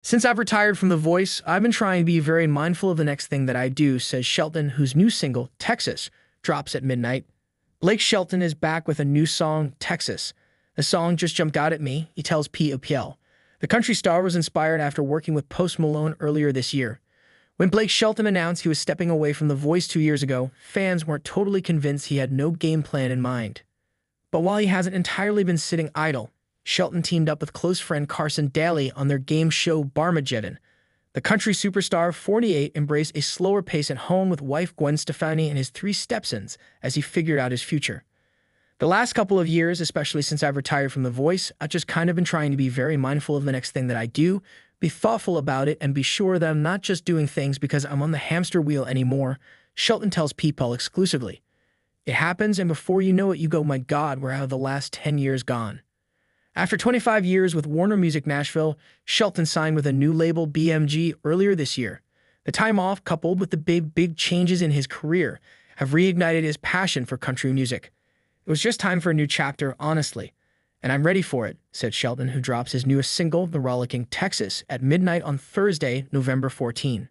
Since I've retired from The Voice, I've been trying to be very mindful of the next thing that I do, says Shelton, whose new single, Texas, drops at midnight. Blake Shelton is back with a new song, Texas. The song just jumped out at me, he tells POPL. The country star was inspired after working with Post Malone earlier this year. When Blake Shelton announced he was stepping away from The Voice 2 years ago, fans weren't totally convinced he had no game plan in mind. But while he hasn't entirely been sitting idle, Shelton teamed up with close friend Carson Daly on their game show Barmageddon. The country superstar, 48, embraced a slower pace at home with wife Gwen Stefani and his three stepsons as he figured out his future. The last couple of years, especially since I've retired from The Voice, I've just kind of been trying to be very mindful of the next thing that I do, be thoughtful about it, and be sure that I'm not just doing things because I'm on the hamster wheel anymore, Shelton tells People exclusively. It happens, and before you know it, you go, my God, where have the last 10 years gone? After 25 years with Warner Music Nashville, Shelton signed with a new label, BMG, earlier this year. The time off, coupled with the big changes in his career, have reignited his passion for country music. It was just time for a new chapter, honestly. And I'm ready for it, said Shelton, who drops his newest single, The Rollicking Texas, at midnight on Thursday, November 14.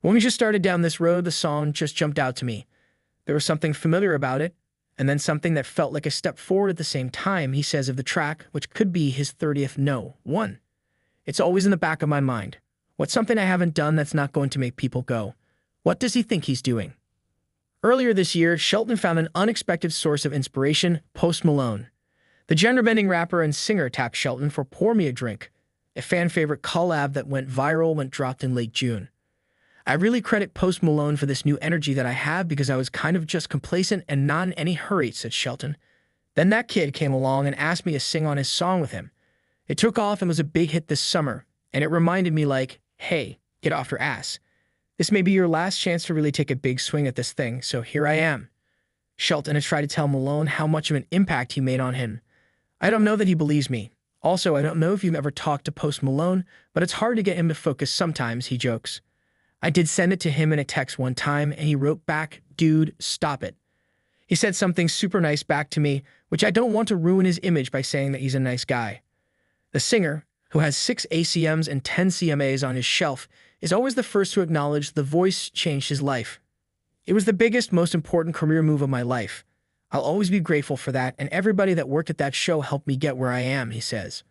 When we just started down this road, the song just jumped out to me. There was something familiar about it, and then something that felt like a step forward at the same time, he says of the track, which could be his 30th one. It's always in the back of my mind. What's something I haven't done that's not going to make people go, what does he think he's doing? Earlier this year, Shelton found an unexpected source of inspiration, Post Malone. The gender-bending rapper and singer tapped Shelton for Pour Me a Drink, a fan-favorite collab that went viral when dropped in late June. I really credit Post Malone for this new energy that I have because I was kind of just complacent and not in any hurry, said Shelton. Then that kid came along and asked me to sing on his song with him. It took off and was a big hit this summer, and it reminded me like, hey, get off your ass. This may be your last chance to really take a big swing at this thing, so here I am. Shelton has tried to tell Malone how much of an impact he made on him. I don't know that he believes me. Also, I don't know if you've ever talked to Post Malone, but it's hard to get him to focus sometimes, he jokes. I did send it to him in a text one time, and he wrote back, dude, stop it. He said something super nice back to me, which I don't want to ruin his image by saying that he's a nice guy. The singer, who has 6 ACMs and 10 CMAs on his shelf, is always the first to acknowledge The Voice changed his life. It was the biggest, most important career move of my life. I'll always be grateful for that, and everybody that worked at that show helped me get where I am, he says.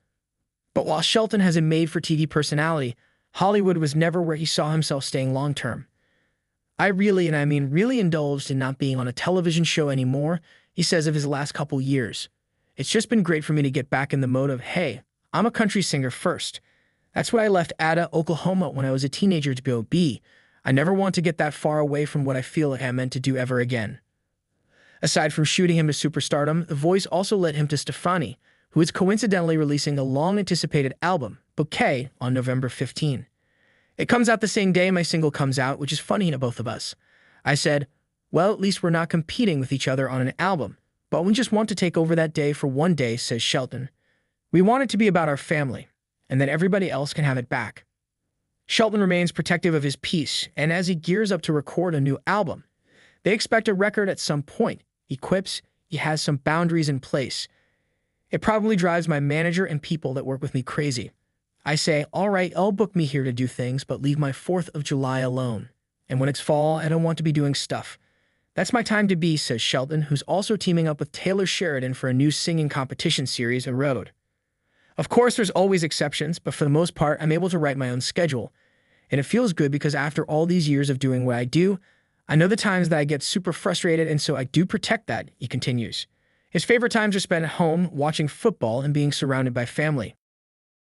But while Shelton has a made-for-TV personality, Hollywood was never where he saw himself staying long-term. I really, and I mean really, indulged in not being on a television show anymore, he says of his last couple years. It's just been great for me to get back in the mode of, hey, I'm a country singer first. That's what I left Ada, Oklahoma when I was a teenager to go be. I never want to get that far away from what I feel like I'm meant to do ever again. Aside from shooting him to superstardom, The Voice also led him to Stefani, who is coincidentally releasing a long-anticipated album, Bouquet, on November 15. It comes out the same day my single comes out, which is funny to both of us. I said, well, at least we're not competing with each other on an album, but we just want to take over that day for one day, says Shelton. We want it to be about our family, and then everybody else can have it back. Shelton remains protective of his peace, and as he gears up to record a new album, they expect a record at some point. He quips, he has some boundaries in place. It probably drives my manager and people that work with me crazy. I say, all right, I'll book me here to do things, but leave my 4th of July alone. And when it's fall, I don't want to be doing stuff. That's my time to be, says Shelton, who's also teaming up with Taylor Sheridan for a new singing competition series, A Road. Of course, there's always exceptions, but for the most part, I'm able to write my own schedule. And it feels good because after all these years of doing what I do, I know the times that I get super frustrated, and so I do protect that, he continues. His favorite times are spent at home, watching football and being surrounded by family.